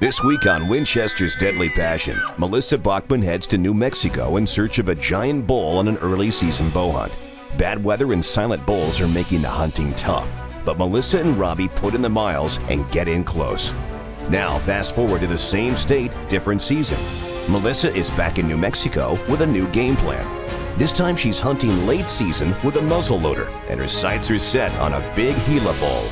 This week on Winchester's Deadly Passion, Melissa Bachman heads to New Mexico in search of a giant bull on an early season bow hunt. Bad weather and silent bulls are making the hunting tough, but Melissa and Robbie put in the miles and get in close. Now fast forward to the same state, different season. Melissa is back in New Mexico with a new game plan. This time she's hunting late season with a muzzleloader, and her sights are set on a big Gila bull.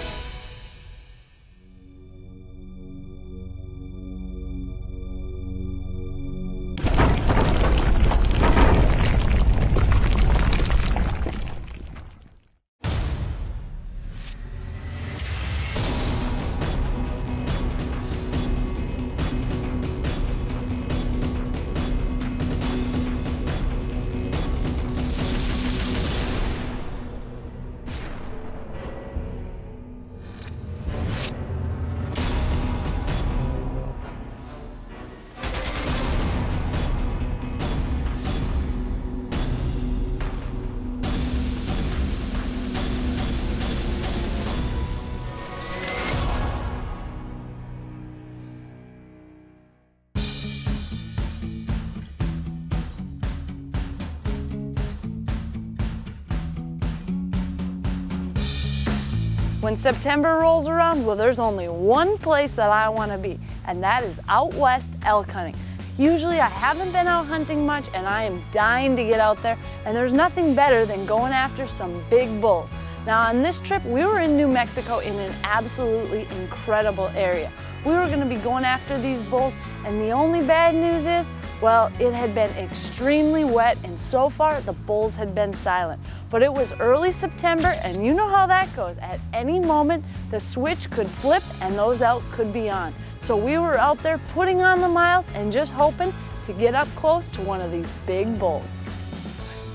When September rolls around, well, there's only one place that I want to be, and that is out west elk hunting. Usually I haven't been out hunting much, and I am dying to get out there, and there's nothing better than going after some big bulls. Now on this trip, we were in New Mexico in an absolutely incredible area. We were going to be going after these bulls, and the only bad news is, well, it had been extremely wet, and so far the bulls had been silent. But it was early September, and you know how that goes. At any moment, the switch could flip and those elk could be on. So we were out there putting on the miles and just hoping to get up close to one of these big bulls.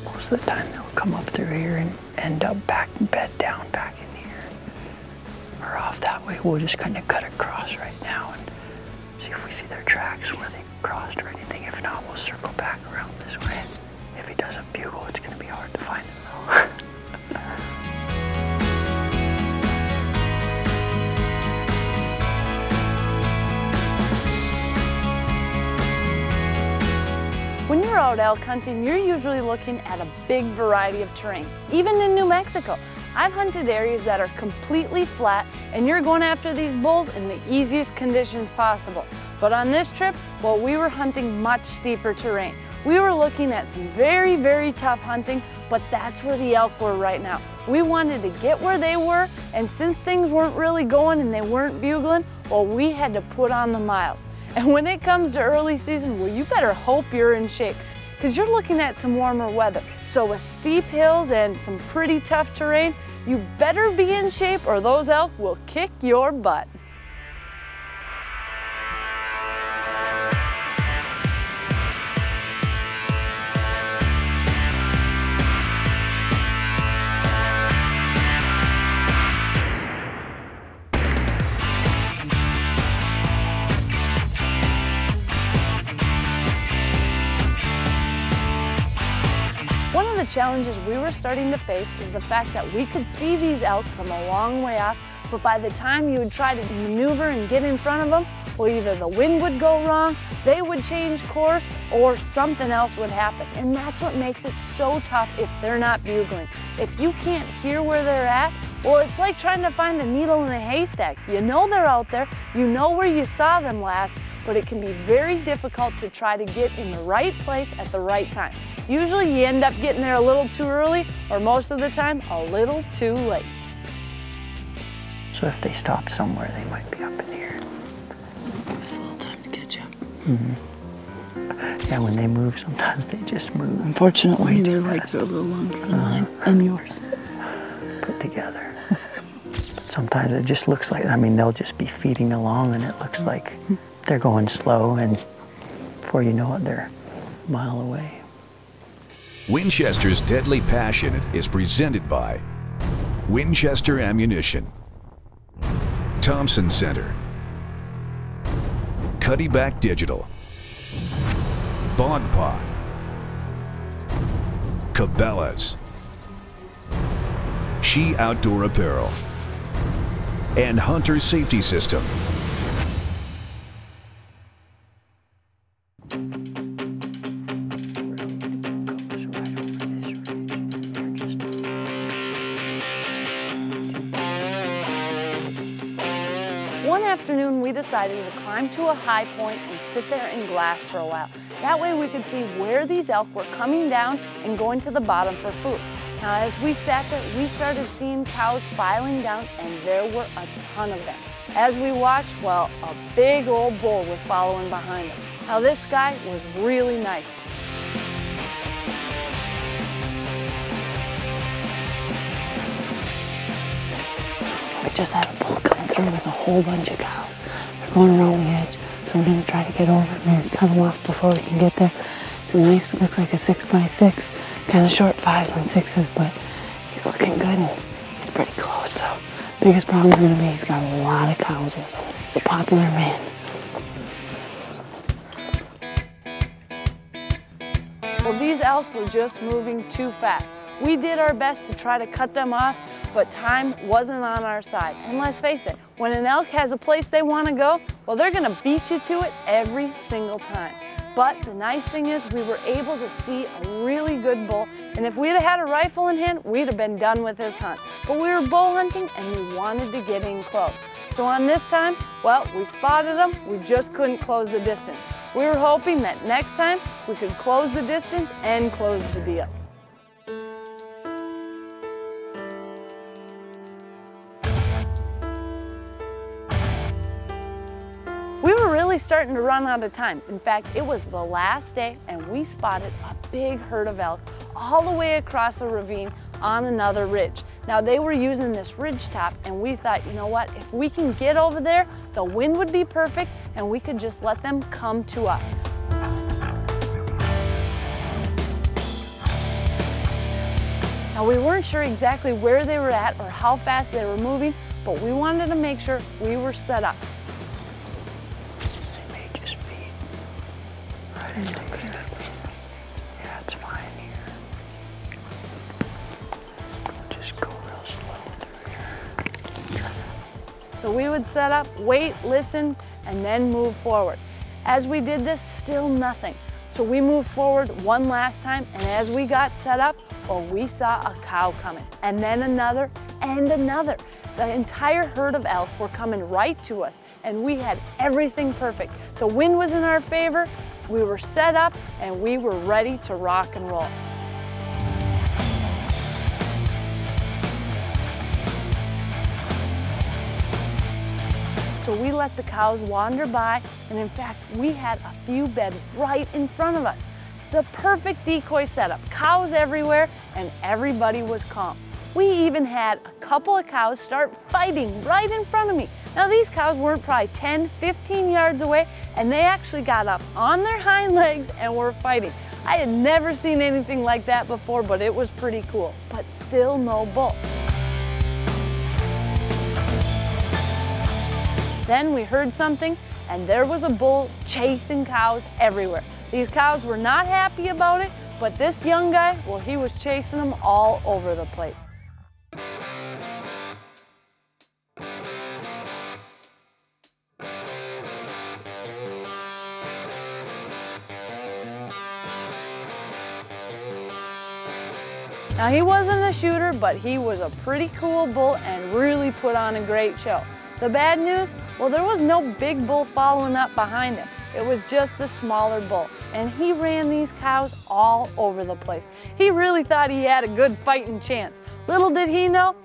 Most of the time they'll come up through here and end up back and bed down back in here. Or off that way. We'll just kind of cut across right now and see if we see their tracks where they crossed or anything. If not, we'll circle back around this way. If he doesn't bugle, it's going to be hard to find him though. When you're out elk hunting, you're usually looking at a big variety of terrain. Even in New Mexico, I've hunted areas that are completely flat, and you're going after these bulls in the easiest conditions possible. But on this trip, well, we were hunting much steeper terrain. We were looking at some very, very tough hunting, but that's where the elk were right now. We wanted to get where they were, and since things weren't really going and they weren't bugling, well, we had to put on the miles. And when it comes to early season, well, you better hope you're in shape, because you're looking at some warmer weather. So with steep hills and some pretty tough terrain, you better be in shape or those elk will kick your butt. One of the challenges we were starting to face is the fact that we could see these elk from a long way off, but by the time you would try to maneuver and get in front of them, well, either the wind would go wrong, they would change course, or something else would happen. And that's what makes it so tough if they're not bugling. If you can't hear where they're at, well, it's like trying to find a needle in a haystack. You know they're out there, you know where you saw them last, but it can be very difficult to try to get in the right place at the right time. Usually you end up getting there a little too early, or most of the time, a little too late. So if they stop somewhere, they might be up in here. Just a little time to catch up. Mm-hmm. Yeah, when they move, sometimes they just move. Unfortunately, their legs are a little longer than mine and yours. Put together. But sometimes it just looks like, I mean, they'll just be feeding along and it looks like they're going slow, and before you know it, they're a mile away. Winchester's Deadly Passion is presented by Winchester Ammunition, Thompson Center, Cuddyback Digital, Bog Pot, Cabela's, She Outdoor Apparel, and Hunter Safety System. afternoon, we decided to climb to a high point and sit there in glass for a while. That way we could see where these elk were coming down and going to the bottom for food. Now, as we sat there, we started seeing cows filing down, and there were a ton of them. As we watched, well, a big old bull was following behind them. Now, this guy was really nice. We just had a bull come through with a whole bunch of cows. They're going around the edge, so we're going to try to get over and cut them off before we can get there. It's a nice, it looks like a 6x6, kind of short 5s and 6s, but he's looking good and he's pretty close. So biggest problem is going to be he's got a lot of cows with him. He's a popular man. Well, these elk were just moving too fast. We did our best to try to cut them off, but time wasn't on our side. And let's face it, when an elk has a place they want to go, well, they're going to beat you to it every single time. But the nice thing is we were able to see a really good bull, and if we'd have had a rifle in hand, we'd have been done with this hunt. But we were bow hunting and we wanted to get in close. So on this time, well, we spotted them, we just couldn't close the distance. We were hoping that next time we could close the distance and close the deal. We were really starting to run out of time. In fact, it was the last day and we spotted a big herd of elk all the way across a ravine on another ridge. Now, they were using this ridge top, and we thought, you know what, if we can get over there, the wind would be perfect and we could just let them come to us. Now, we weren't sure exactly where they were at or how fast they were moving, but we wanted to make sure we were set up. They may just be right in there. Yeah, it's fine here. We'll just go real slow through here. So we would set up, wait, listen, and then move forward. As we did this, still nothing. So we moved forward one last time, and as we got set up, well, we saw a cow coming, and then another, and another. The entire herd of elk were coming right to us, and we had everything perfect. The wind was in our favor, we were set up, and we were ready to rock and roll. So we let the cows wander by, and in fact, we had a few beds right in front of us. The perfect decoy setup, cows everywhere, and everybody was calm. We even had a couple of cows start fighting right in front of me. Now, these cows weren't probably 10, 15 yards away, and they actually got up on their hind legs and were fighting. I had never seen anything like that before, but it was pretty cool, but still no bull. Then we heard something, and there was a bull chasing cows everywhere. These cows were not happy about it, but this young guy, well, he was chasing them all over the place. Now, he wasn't a shooter, but he was a pretty cool bull and really put on a great show. The bad news, well, there was no big bull following up behind him. It was just the smaller bull, and he ran these cows all over the place. He really thought he had a good fighting chance. Little did he know,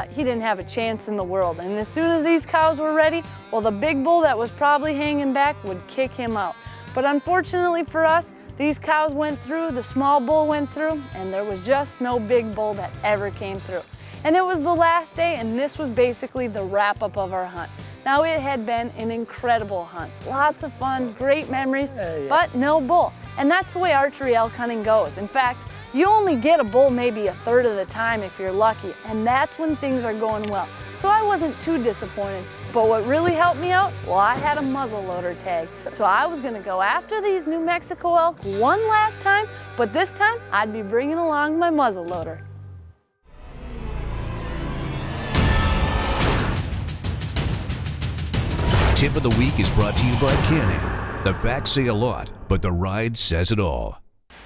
he didn't have a chance in the world. And as soon as these cows were ready, well, the big bull that was probably hanging back would kick him out. But unfortunately for us, these cows went through, the small bull went through, and there was just no big bull that ever came through. And it was the last day, and this was basically the wrap-up of our hunt. Now, it had been an incredible hunt. Lots of fun, great memories, but no bull. And that's the way archery elk hunting goes. In fact, you only get a bull maybe a third of the time if you're lucky, and that's when things are going well. So I wasn't too disappointed. But what really helped me out, well, I had a muzzleloader tag. So I was gonna go after these New Mexico elk one last time, but this time I'd be bringing along my muzzleloader. Tip of the week is brought to you by Can-Am. The facts say a lot, but the ride says it all.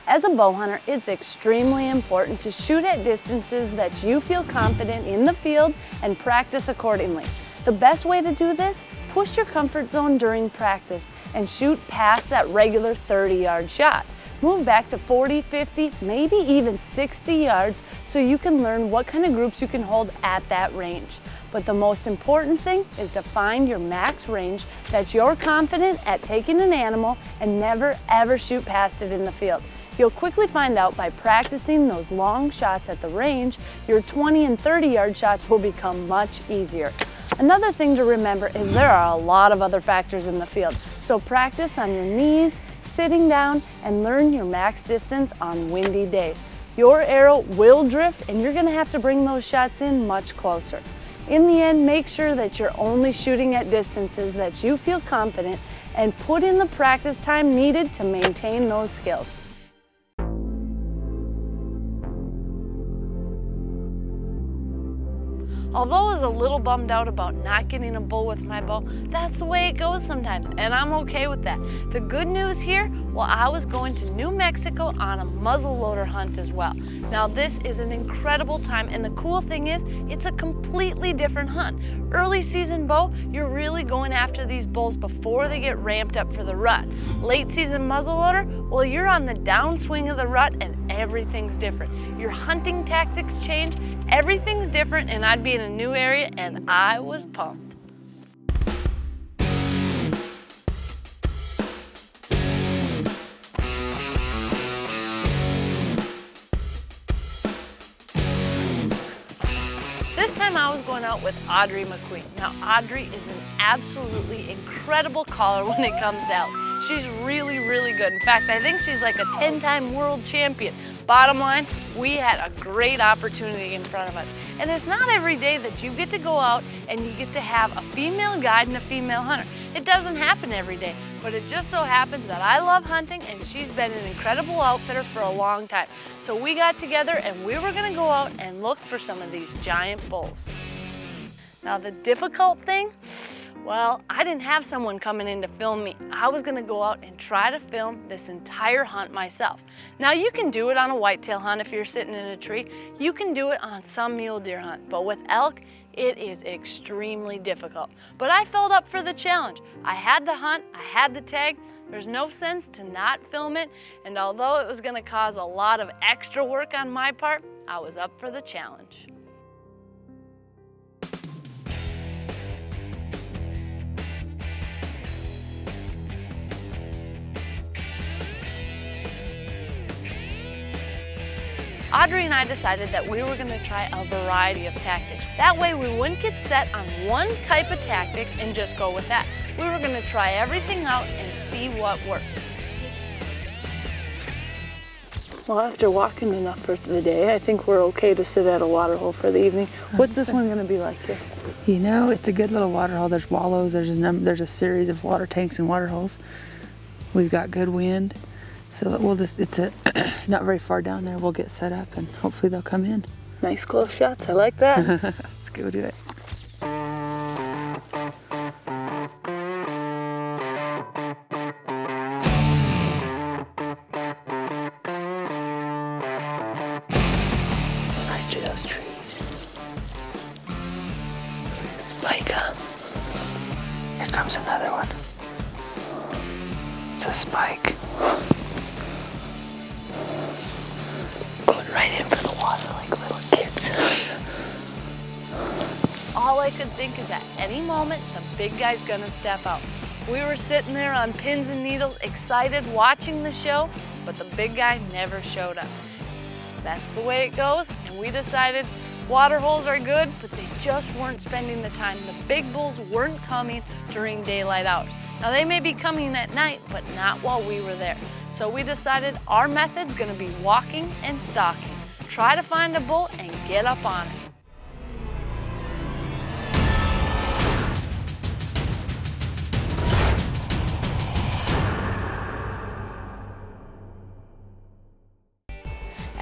As a bow hunter, it's extremely important to shoot at distances that you feel confident in the field and practice accordingly. The best way to do this, push your comfort zone during practice and shoot past that regular 30-yard shot. Move back to 40, 50, maybe even 60 yards so you can learn what kind of groups you can hold at that range. But the most important thing is to find your max range that you're confident at taking an animal and never ever shoot past it in the field. You'll quickly find out by practicing those long shots at the range, your 20 and 30-yard shots will become much easier. Another thing to remember is there are a lot of other factors in the field, so practice on your knees, sitting down, and learn your max distance on windy days. Your arrow will drift and you're gonna have to bring those shots in much closer. In the end, make sure that you're only shooting at distances that you feel confident and put in the practice time needed to maintain those skills. Although I was a little bummed out about not getting a bull with my bow, that's the way it goes sometimes, and I'm okay with that. The good news here, well, I was going to New Mexico on a muzzleloader hunt as well. Now this is an incredible time, and the cool thing is, it's a completely different hunt. Early season bow, you're really going after these bulls before they get ramped up for the rut. Late season muzzleloader, well, you're on the downswing of the rut and everything's different. Your hunting tactics change, everything's different, and I'd be in a new area and I was pumped. This time I was going out with Audrey McQueen. Now Audrey is an absolutely incredible caller when it comes to elk. She's really, really good. In fact, I think she's like a 10-time world champion. Bottom line, we had a great opportunity in front of us. And it's not every day that you get to go out and you get to have a female guide and a female hunter. It doesn't happen every day, but it just so happens that I love hunting and she's been an incredible outfitter for a long time. So we got together and we were gonna go out and look for some of these giant bulls. Now the difficult thing, well, I didn't have someone coming in to film me. I was gonna go out and try to film this entire hunt myself. Now you can do it on a whitetail hunt if you're sitting in a tree. You can do it on some mule deer hunt, but with elk, it is extremely difficult. But I felt up for the challenge. I had the hunt, I had the tag. There's no sense to not film it, and although it was gonna cause a lot of extra work on my part, I was up for the challenge. Audrey and I decided that we were going to try a variety of tactics. That way we wouldn't get set on one type of tactic and just go with that. We were going to try everything out and see what worked. Well, after walking enough for the day, I think we're okay to sit at a water hole for the evening. What's this one going to be like here? You know, it's a good little water hole. There's wallows, there's a series of water tanks and water holes. We've got good wind. So we'll just, it's not very far down there. We'll get set up and hopefully they'll come in. Nice close shots, I like that. Let's go do it. Right through those trees. Spike up. Here comes another one. It's a spike. Right in for the water like little kids. All I could think is at any moment, the big guy's gonna step out. We were sitting there on pins and needles, excited, watching the show, but the big guy never showed up. That's the way it goes, and we decided water holes are good, but they just weren't spending the time. The big bulls weren't coming during daylight hours. Now they may be coming at night, but not while we were there. So we decided our method's gonna be walking and stalking. Try to find a bull and get up on it.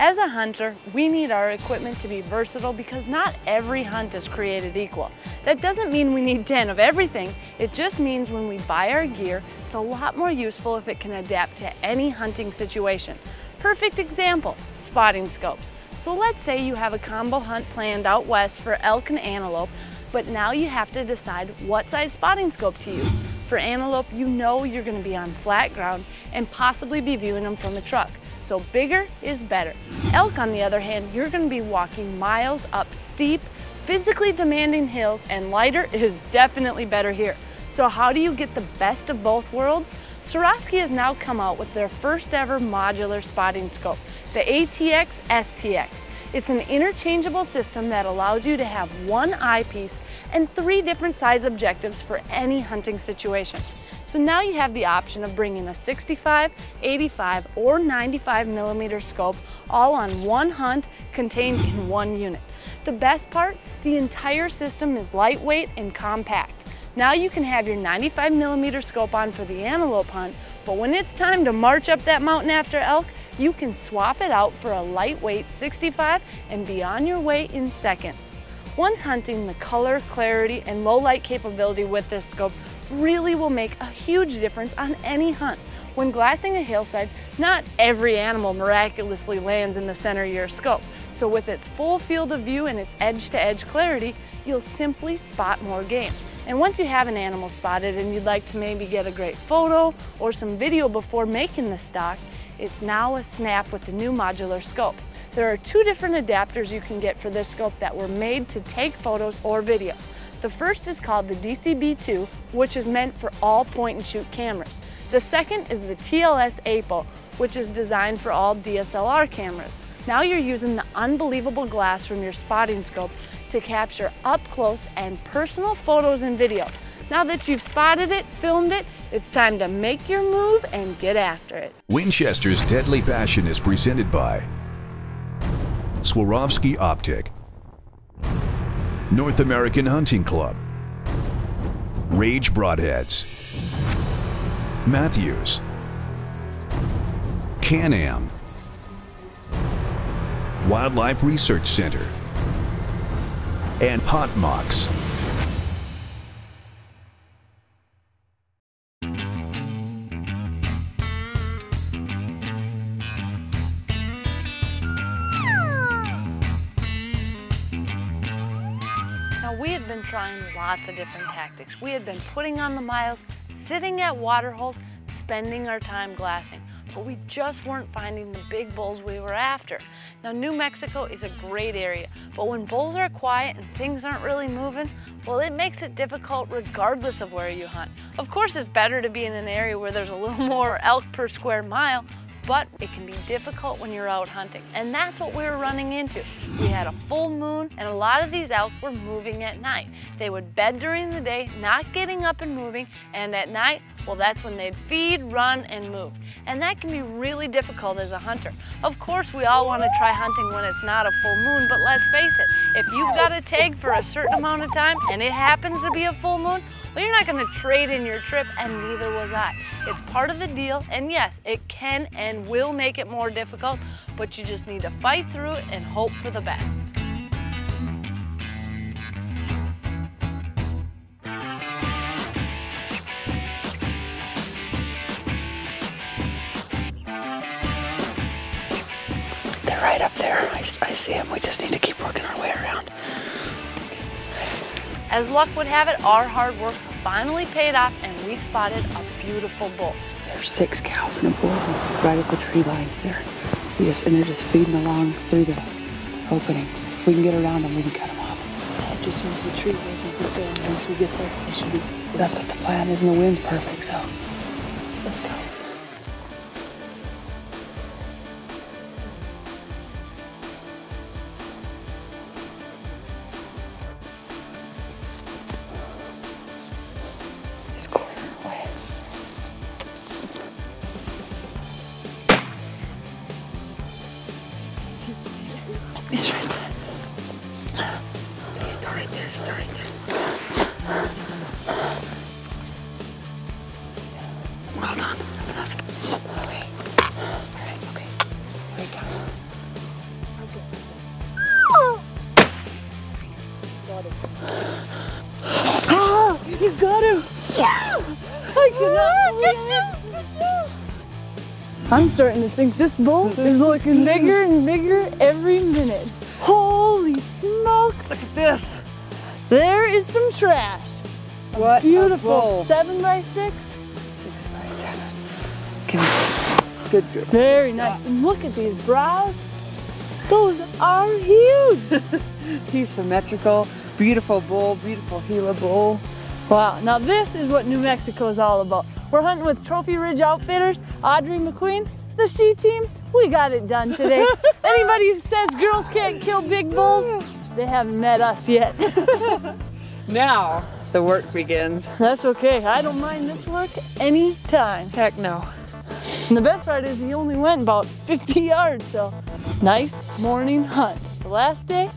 As a hunter, we need our equipment to be versatile because not every hunt is created equal. That doesn't mean we need 10 of everything. It just means when we buy our gear, it's a lot more useful if it can adapt to any hunting situation. Perfect example, spotting scopes. So let's say you have a combo hunt planned out west for elk and antelope. But now you have to decide what size spotting scope to use. For antelope, you know you're going to be on flat ground and possibly be viewing them from a truck. So bigger is better. Elk, on the other hand, you're going to be walking miles up steep, physically demanding hills, and lighter is definitely better here. So how do you get the best of both worlds? SWAROVSKI has now come out with their first ever modular spotting scope, the ATX STX. It's an interchangeable system that allows you to have one eyepiece and 3 different size objectives for any hunting situation. So now you have the option of bringing a 65, 85, or 95 millimeter scope all on one hunt contained in one unit. The best part, the entire system is lightweight and compact. Now you can have your 95 millimeter scope on for the antelope hunt, but when it's time to march up that mountain after elk, you can swap it out for a lightweight 65 and be on your way in seconds. Once hunting, the color, clarity, and low light capability with this scope really will make a huge difference on any hunt. When glassing a hillside, not every animal miraculously lands in the center of your scope. So with its full field of view and its edge-to-edge clarity, you'll simply spot more game. And once you have an animal spotted and you'd like to maybe get a great photo or some video before making the stock, it's now a snap with the new modular scope. There are 2 different adapters you can get for this scope that were made to take photos or video. The first is called the DCB2, which is meant for all point-and-shoot cameras. The second is the TLS APO, which is designed for all DSLR cameras. Now you're using the unbelievable glass from your spotting scope to capture up-close and personal photos and video. Now that you've spotted it, filmed it, it's time to make your move and get after it. Winchester's Deadly Passion is presented by SWAROVSKI OPTIK, North American Hunting Club, Rage Broadheads, Matthews, Can-Am, Wildlife Research Center, and Hot Mox. Now we had been trying lots of different tactics. We had been putting on the miles, sitting at water holes, spending our time glassing, but we just weren't finding the big bulls we were after. Now New Mexico is a great area, but when bulls are quiet and things aren't really moving, well, it makes it difficult regardless of where you hunt. Of course, it's better to be in an area where there's a little more elk per square mile, but it can be difficult when you're out hunting. And that's what we were running into. We had a full moon and a lot of these elk were moving at night. They would bed during the day, not getting up and moving, and at night, well, that's when they'd feed, run, and move. And that can be really difficult as a hunter. Of course, we all want to try hunting when it's not a full moon, but let's face it, if you've got a tag for a certain amount of time and it happens to be a full moon, well, you're not going to trade in your trip, and neither was I. It's part of the deal, and yes, it can and will make it more difficult, but you just need to fight through it and hope for the best. They're right up there. I see them. We just need to keep working our way around. As luck would have it, our hard work finally paid off and we spotted a beautiful bull. There's 6 cows and a bull right at the tree line there. And they're just feeding along through the opening. If we can get around them, we can cut them off. Just use the trees as we get there. Once we get there, they should be. That's what the plan is, and the wind's perfect, so let's go. He's right there. He's still right there. He's still right there. Well done. Enough. Okay. All right. Okay. Here we go. Oh, you got him! Yeah! I cannot believe it! I'm starting to think this bull is looking bigger and bigger every minute. Holy smokes! Look at this! There is some trash. What Beautiful a bull. 7x6. 6x7. Good. Very nice. And look at these brows. Those are huge. He's symmetrical. Beautiful bull. Beautiful Gila bull. Wow, now this is what New Mexico is all about. We're hunting with Trophy Ridge Outfitters, Audrey McQueen, the she team. We got it done today. Anybody who says girls can't kill big bulls, they haven't met us yet. Now the work begins. That's okay, I don't mind this work anytime. Heck no. And the best part is he only went about 50 yards, so nice morning hunt. The last day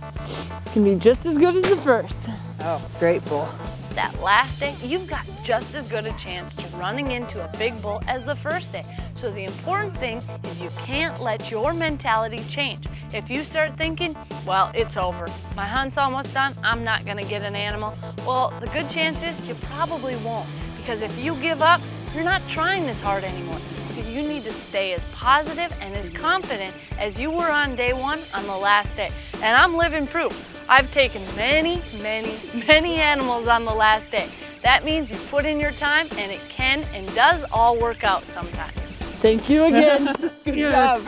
can be just as good as the first. Oh, great bull. That last day, you've got just as good a chance to running into a big bull as the first day. So the important thing is you can't let your mentality change. If you start thinking, well, it's over, my hunt's almost done, I'm not gonna get an animal, well, the good chance is you probably won't. Because if you give up, you're not trying as hard anymore. So you need to stay as positive and as confident as you were on day one on the last day. And I'm living proof. I've taken many, many, many animals on the last day. That means you put in your time and it can and does all work out sometimes. Thank you again. Good job.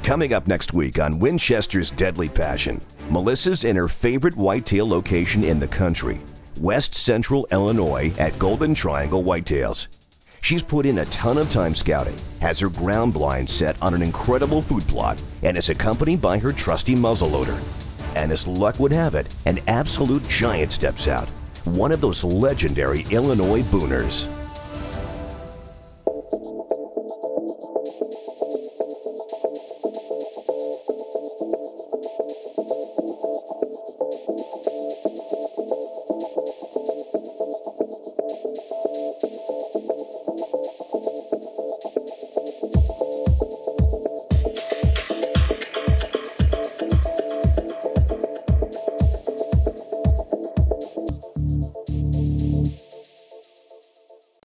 Coming up next week on Winchester's Deadly Passion, Melissa's in her favorite whitetail location in the country, West Central Illinois at Golden Triangle Whitetails. She's put in a ton of time scouting, has her ground blind set on an incredible food plot, and is accompanied by her trusty muzzleloader. And as luck would have it, an absolute giant steps out, one of those legendary Illinois booners.